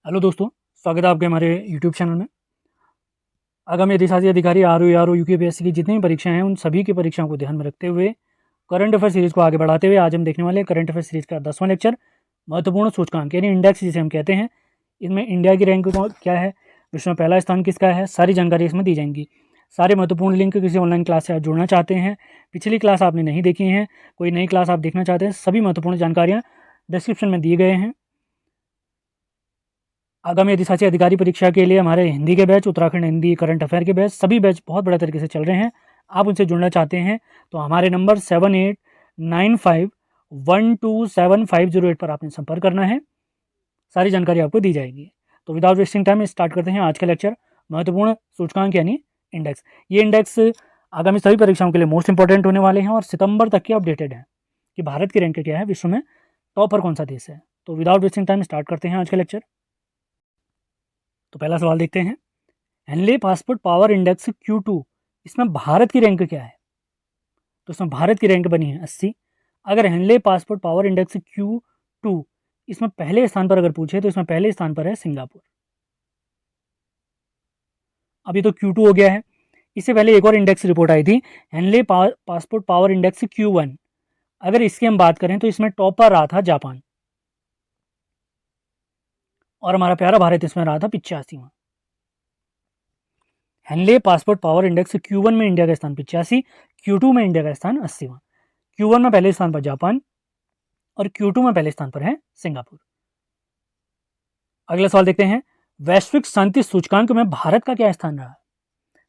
Hello दोस्तों, स्वागत है आपके हमारे यूट्यूब चैनल में। आगामी अधिशासी अधिकारी आर ओ यूपीएससी की जितनी भी परीक्षाएं हैं उन सभी की परीक्षाओं को ध्यान में रखते हुए करंट अफेयर सीरीज को आगे बढ़ाते हुए आज हम देखने वाले हैं करंट अफेयर सीरीज का 10वां लेक्चर, महत्वपूर्ण सूचकांक यानी इंडेक्स जिसे हम कहते हैं। इसमें इंडिया की रैंक क्या है, विश्व में पहला स्थान किसका है, सारी जानकारी इसमें दी जाएंगी। सारे महत्वपूर्ण लिंक किसी ऑनलाइन क्लास से आप जुड़ना चाहते हैं, पिछली क्लास आपने नहीं देखी है, कोई नई क्लास आप देखना चाहते हैं, सभी महत्वपूर्ण जानकारियाँ डिस्क्रिप्शन में दिए गए हैं। आगामी अधिशासी अधिकारी परीक्षा के लिए हमारे हिंदी के batch, Uttarakhand Hindi current affair के बैच, सभी बैच बहुत बड़े तरीके से चल रहे हैं। आप उनसे जुड़ना चाहते हैं तो हमारे नंबर 7895127508 पर आपने संपर्क करना है, सारी जानकारी आपको दी जाएगी। तो विदाउट वेस्टिंग टाइम स्टार्ट करते हैं आज का लेक्चर, महत्वपूर्ण सूचकांक यानी इंडेक्स। ये इंडेक्स आगामी सभी परीक्षाओं के लिए मोस्ट इंपॉर्टेंट होने वाले हैं और सितंबर तक के अपडेटेड हैं कि भारत की रैंक क्या है, विश्व में टॉपर कौन सा देश है। तो विदाउट वेस्टिंग टाइम स्टार्ट करते हैं आज का लेक्चर। तो पहला सवाल देखते हैं, Henley passport power index Q2, इसमें भारत की रैंक क्या है। तो इसमें भारत की रैंक बनी है 80। अगर Henley passport power index Q2 इसमें पहले स्थान पर अगर पूछे तो इसमें पहले स्थान पर है सिंगापुर। अभी तो Q2 हो गया है, इससे पहले एक और इंडेक्स रिपोर्ट आई थी, Henley passport power index Q1। अगर इसकी हम बात करें तो इसमें टॉपर रहा था जापान और हमारा प्यारा भारत इसमें रहा था 85वां। Henley passport power index Q1 में इंडिया का स्थान 85, Q2 में इंडिया का स्थान 80वां। Q1 में पहले स्थान पर जापान और Q2 में पहले स्थान पर है सिंगापुर। अगला सवाल देखते हैं, वैश्विक शांति सूचकांक में भारत का क्या स्थान रहा।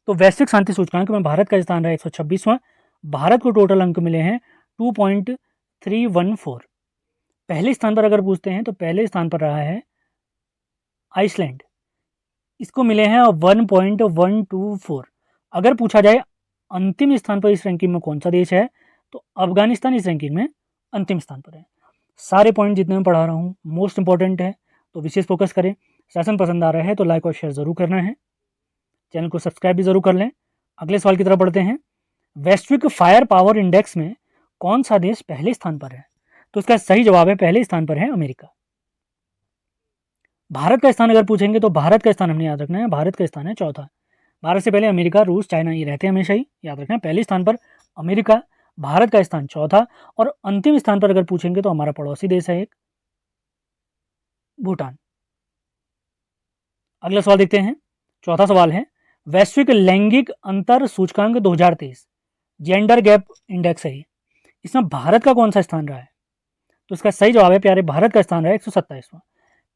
तो वैश्विक शांति सूचकांक में भारत का स्थान रहा 126वां। भारत को टोटल अंक मिले हैं 2.314। पहले स्थान पर अगर पूछते हैं तो पहले स्थान पर रहा है आइसलैंड, इसको मिले हैं 1.124। अगर पूछा जाए अंतिम स्थान पर इस रैंकिंग में कौन सा देश है तो अफगानिस्तान इस रैंकिंग में अंतिम स्थान पर है। सारे पॉइंट जितने मैं पढ़ा रहा हूँ मोस्ट इंपॉर्टेंट है, तो विशेष फोकस करें। सेशन पसंद आ रहा है तो लाइक और शेयर जरूर करना है, चैनल को सब्सक्राइब भी जरूर कर लें। अगले सवाल की तरफ बढ़ते हैं, वैश्विक फायर पावर इंडेक्स में कौन सा देश पहले स्थान पर है। तो इसका सही जवाब है पहले स्थान पर है अमेरिका। भारत का स्थान अगर पूछेंगे तो भारत का स्थान हमने याद रखना है, भारत का स्थान है चौथा। भारत से पहले अमेरिका, रूस, चाइना ये रहते हैं हमेशा ही, याद रखना है। पहले स्थान पर अमेरिका, भारत का स्थान चौथा और अंतिम स्थान पर अगर पूछेंगे तो हमारा पड़ोसी देश है एक, भूटान। अगला सवाल देखते हैं, चौथा सवाल है, वैश्विक लैंगिक अंतर सूचकांक 2023, जेंडर गैप इंडेक्स है, इसमें भारत का कौन सा स्थान रहा है। तो इसका सही जवाब है प्यारे, भारत का स्थान रहा है 127वां।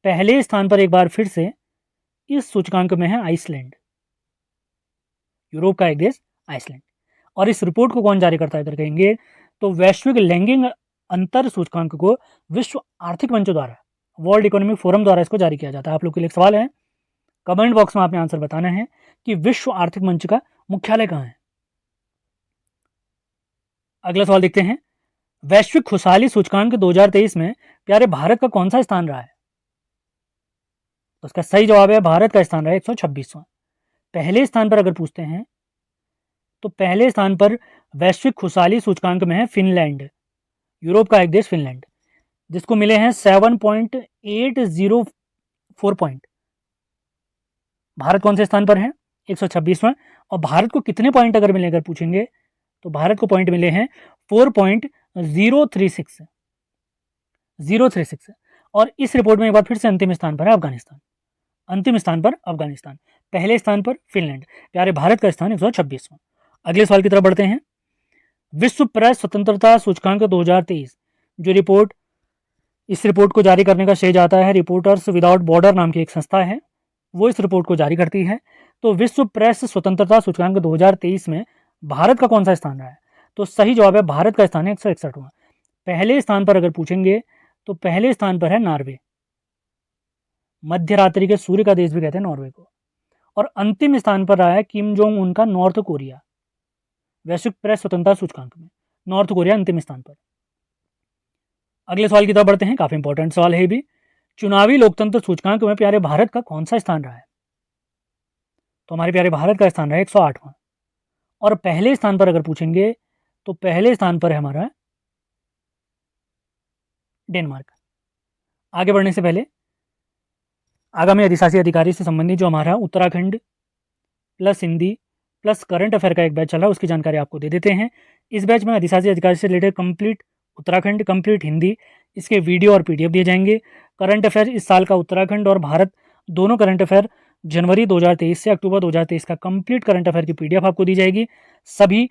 पहले स्थान पर एक बार फिर से इस सूचकांक में है आइसलैंड, यूरोप का एक देश आइसलैंड। और इस रिपोर्ट को कौन जारी करता है इधर कहेंगे तो वैश्विक लैंगिक अंतर सूचकांक को विश्व आर्थिक मंच द्वारा, वर्ल्ड इकोनॉमिक फोरम द्वारा इसको जारी किया जाता है। आप लोग के लिए एक सवाल है, कमेंट बॉक्स में आपने आंसर बताना है कि विश्व आर्थिक मंच का मुख्यालय कहाँ है। अगला सवाल देखते हैं, वैश्विक खुशहाली सूचकांक 2023 में प्यारे भारत का कौन सा स्थान रहा है। तो इसका सही जवाब है भारत का स्थान रहा है 126वां। पहले स्थान पर अगर पूछते हैं तो पहले स्थान पर वैश्विक खुशहाली सूचकांक में है फिनलैंड, यूरोप का एक देश फिनलैंड, जिसको मिले हैं 7.804 पॉइंट। भारत कौन से स्थान पर है 126वां। और भारत को कितने पॉइंट अगर मिले अगर पूछेंगे तो भारत को पॉइंट मिले हैं 4.036। और इस रिपोर्ट में एक बार फिर से अंतिम स्थान पर है अफगानिस्तान, अंतिम स्थान पर अफगानिस्तान, पहले स्थान पर फिनलैंड। प्यारे भारत का स्थान 126वां। अगले सवाल की तरफ बढ़ते हैं, विश्व प्रेस स्वतंत्रता सूचकांक 2023 जो रिपोर्ट, इस रिपोर्ट को जारी करने का श्रेय जाता है रिपोर्टर्स विदाउट बॉर्डर नाम की एक संस्था है, वो इस रिपोर्ट को जारी करती है। तो विश्व प्रेस स्वतंत्रता सूचकांक 2023 में भारत का कौन सा स्थान रहा है। तो सही जवाब है भारत का स्थान है 161वां। पहले स्थान पर अगर पूछेंगे तो पहले स्थान पर है नॉर्वे, मध्य रात्रि के सूर्य का देश भी कहते हैं नॉर्वे को। और अंतिम स्थान पर रहा है किम जोंग उन का नॉर्थ कोरिया, वैश्विक प्रेस स्वतंत्रता सूचकांक में नॉर्थ कोरिया अंतिम स्थान पर। अगले सवाल की तरफ बढ़ते हैं, काफी इंपॉर्टेंट सवाल है भी, चुनावी लोकतंत्र सूचकांक में प्यारे भारत का कौन सा स्थान रहा है। तो हमारे प्यारे भारत का स्थान रहा है 108वां। और पहले स्थान पर अगर पूछेंगे तो पहले स्थान पर है हमारा डेनमार्क। आगे बढ़ने से पहले आगामी अधिशासी अधिकारी से संबंधित जो हमारा Uttarakhand plus Hindi plus current affair का एक बैच चल रहा है, उसकी जानकारी आपको दे देते हैं। इस बैच में अधिशासी अधिकारी से related complete Uttarakhand, complete Hindi, इसके वीडियो और पीडीएफ दिए जाएंगे। करंट अफेयर इस साल का उत्तराखंड और भारत दोनों करंट अफेयर जनवरी 2023 से अक्टूबर 2023 का कंप्लीट करंट अफेयर की पीडीएफ आपको दी जाएगी। सभी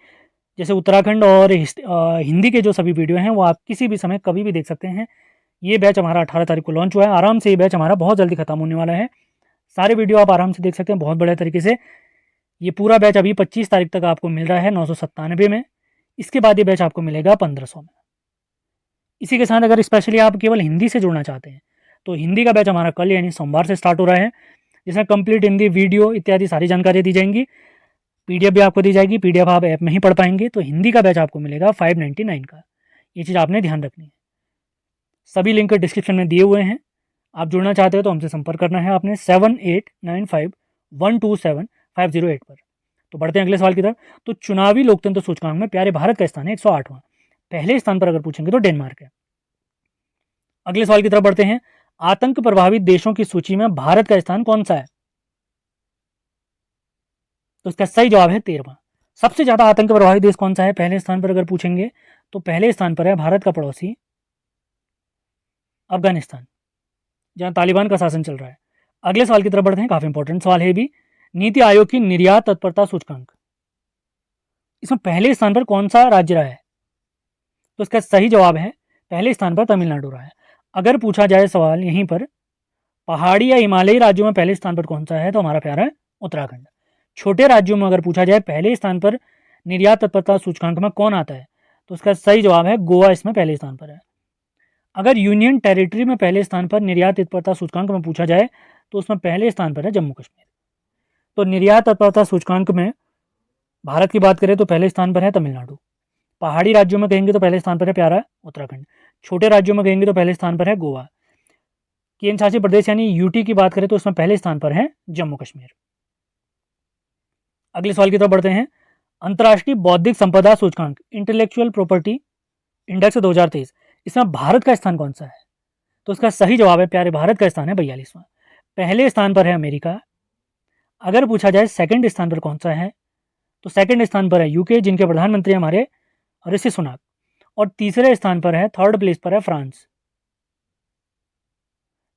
जैसे उत्तराखंड और हिंदी के जो सभी वीडियो हैं वो आप किसी भी समय कभी भी देख सकते हैं। ये बैच हमारा 18 तारीख को लॉन्च हुआ है। आराम से ये बैच हमारा बहुत जल्दी खत्म होने वाला है। सारे वीडियो आप आराम से देख सकते हैं बहुत बढ़िया तरीके से। ये पूरा बैच अभी 25 तारीख तक आपको मिल रहा है 997 में। इसके बाद ये बैच आपको मिलेगा 1500 में। इसी के साथ अगर स्पेशली आप केवल हिंदी से जुड़ना चाहते हैं तो हिंदी का बैच हमारा कल यानी सोमवार से स्टार्ट हो रहा है, जिसमें कंप्लीट हिंदी वीडियो इत्यादि सारी जानकारी दी जाएंगी। पीडीएफ भी आपको दी जाएगी, पीडीएफ आप ऐप में ही पढ़ पाएंगे। तो हिंदी का बैच आपको मिलेगा 599 का। ये चीज़ आपने ध्यान रखनी है। सभी लिंक डिस्क्रिप्शन में दिए हुए हैं। आप जुड़ना चाहते हो तो हमसे संपर्क करना है आपने 7895127508 पर। तो बढ़ते हैं अगले सवाल की तरफ। तो चुनावी लोकतंत्र सूचकांक में प्यारे भारत का स्थान है 108वां। पहले स्थान पर अगर पूछेंगे तो डेनमार्क है। अगले सवाल की तरफ बढ़ते हैं। आतंक प्रभावित देशों की सूची में भारत का स्थान कौन सा है? तो इसका सही जवाब है 13वां। सबसे ज्यादा आतंक प्रभावित देश कौन सा है पहले स्थान पर अगर पूछेंगे तो पहले स्थान पर है भारत का पड़ोसी अफगानिस्तान, जहां तालिबान का शासन चल रहा है। अगले सवाल की तरफ बढ़ते हैं। काफी इंपॉर्टेंट सवाल है भी। नीति आयोग की निर्यात तत्परता सूचकांक, इसमें पहले स्थान पर कौन सा राज्य रहा है? तो इसका सही जवाब है पहले स्थान पर तमिलनाडु रहा है। अगर पूछा जाए सवाल यहीं पर पहाड़ी या हिमालयी राज्यों में पहले स्थान पर कौन सा है तो हमारा प्यारा है उत्तराखंड। छोटे राज्यों में अगर पूछा जाए पहले स्थान पर निर्यात तत्परता सूचकांक में कौन आता है तो उसका सही जवाब है गोवा, इसमें पहले स्थान पर है। अगर यूनियन टेरिटरी में पहले स्थान पर निर्यात तत्परता सूचकांक में पूछा जाए तो उसमें पहले स्थान पर है जम्मू कश्मीर। तो निर्यात तत्परता सूचकांक में भारत की बात करें तो पहले स्थान पर है तमिलनाडु। पहाड़ी राज्यों में कहेंगे तो पहले स्थान पर है प्यारा उत्तराखंड। छोटे राज्यों में कहेंगे तो पहले स्थान पर है गोवा। केंद्र शासित प्रदेश यानी यूटी की बात करें तो उसमें पहले स्थान पर है जम्मू कश्मीर। अगले सवाल की तरफ बढ़ते हैं। अंतर्राष्ट्रीय बौद्धिक संपदा सूचकांक इंटेलेक्चुअल प्रॉपर्टी इंडेक्स 2023, इसमें भारत का स्थान कौन सा है? तो उसका सही जवाब है प्यारे भारत का स्थान है 42वां। पहले स्थान पर है अमेरिका। अगर पूछा जाए सेकंड स्थान पर कौन सा है तो सेकंड स्थान पर है यूके, जिनके प्रधानमंत्री हमारे ऋषि सुनाक। और तीसरे स्थान पर है, थर्ड प्लेस पर है फ्रांस।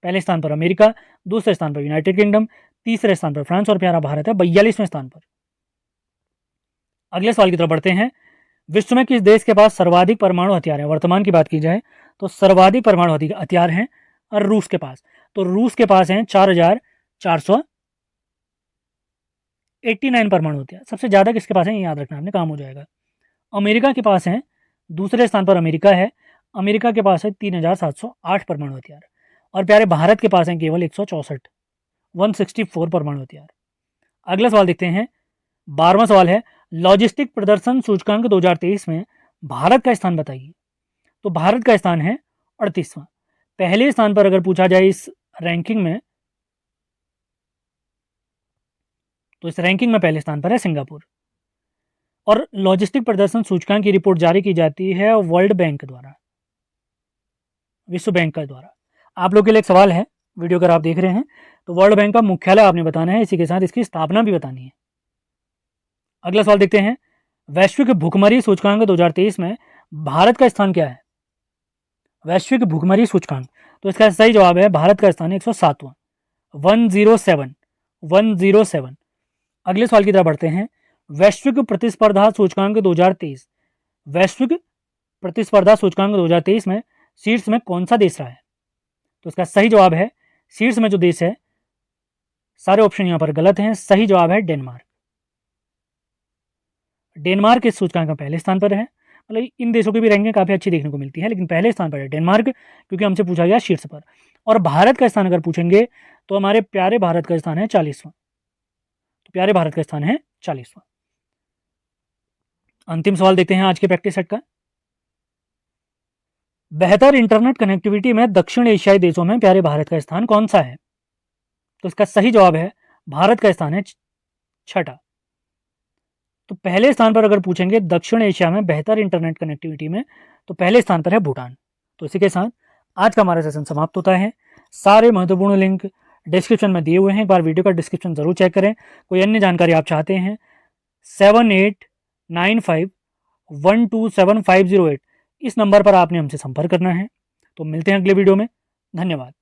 पहले स्थान पर अमेरिका, दूसरे स्थान पर यूनाइटेड किंगडम, तीसरे स्थान पर फ्रांस और प्यारा भारत है 42वें स्थान पर। अगले सवाल की तरफ बढ़ते हैं। विश्व में किस देश के पास सर्वाधिक परमाणु हथियार है? वर्तमान की बात की जाए तो सर्वाधिक परमाणु हथियार हैं और रूस के पास। तो रूस के पास हैं 4489 परमाणु हथियार। सबसे ज्यादा किसके पास है ये याद रखना आपने, काम हो जाएगा। अमेरिका के पास है, दूसरे स्थान पर अमेरिका है। अमेरिका के पास है 3708 परमाणु हथियार। और प्यारे भारत के पास है केवल 164 परमाणु हथियार। अगला सवाल देखते हैं। 12वां सवाल है लॉजिस्टिक प्रदर्शन सूचकांक 2023 में भारत का स्थान बताइए। तो भारत का स्थान है 38वां। पहले स्थान पर अगर पूछा जाए इस रैंकिंग में तो इस रैंकिंग में पहले स्थान पर है सिंगापुर। और लॉजिस्टिक प्रदर्शन सूचकांक की रिपोर्ट जारी की जाती है वर्ल्ड बैंक द्वारा, विश्व बैंक का द्वारा। आप लोग के लिए एक सवाल है, वीडियो अगर आप देख रहे हैं तो वर्ल्ड बैंक का मुख्यालय आपने बताना है, इसी के साथ इसकी स्थापना भी बतानी है। अगला सवाल देखते हैं। वैश्विक भुखमरी सूचकांक 2023 में भारत का स्थान क्या है? वैश्विक भुखमरी सूचकांक, तो इसका सही जवाब है भारत का स्थान 107वां, 107। अगले सवाल की तरफ बढ़ते हैं। वैश्विक प्रतिस्पर्धा सूचकांक 2023, वैश्विक प्रतिस्पर्धा सूचकांक 2023 में शीर्ष में कौन सा देश रहा है? तो इसका सही जवाब है, शीर्ष में जो देश है, सारे ऑप्शन यहां पर गलत हैं, सही जवाब है डेनमार्क। डेनमार्क इस सूचकांक में पहले स्थान पर है। मतलब इन देशों की भी रैंकिंग काफी अच्छी देखने को मिलती है, लेकिन पहले स्थान पर है डेनमार्क, क्योंकि हमसे पूछा गया शीर्ष पर। और भारत का स्थान अगर पूछेंगे तो हमारे प्यारे भारत का स्थान है 40वां। तो प्यारे भारत का स्थान है 40वां। अंतिम सवाल देखते हैं आज के प्रैक्टिस सेट का। बेहतर इंटरनेट कनेक्टिविटी में दक्षिण एशियाई देशों में प्यारे भारत का स्थान कौन सा है? तो इसका सही जवाब है भारत का स्थान है 6ठा। तो पहले स्थान पर अगर पूछेंगे दक्षिण एशिया में बेहतर इंटरनेट कनेक्टिविटी में तो पहले स्थान पर है भूटान। तो इसी के साथ आज का हमारा सेशन समाप्त होता है। सारे महत्वपूर्ण लिंक, डिस्क्रिप्शन में दिए हुए हैं, एक बार वीडियो का डिस्क्रिप्शन ज़रूर चेक करें। कोई अन्य जानकारी आप चाहते हैं 7895127508 इस नंबर पर आपने हमसे संपर्क करना है। तो मिलते हैं अगले वीडियो में। धन्यवाद।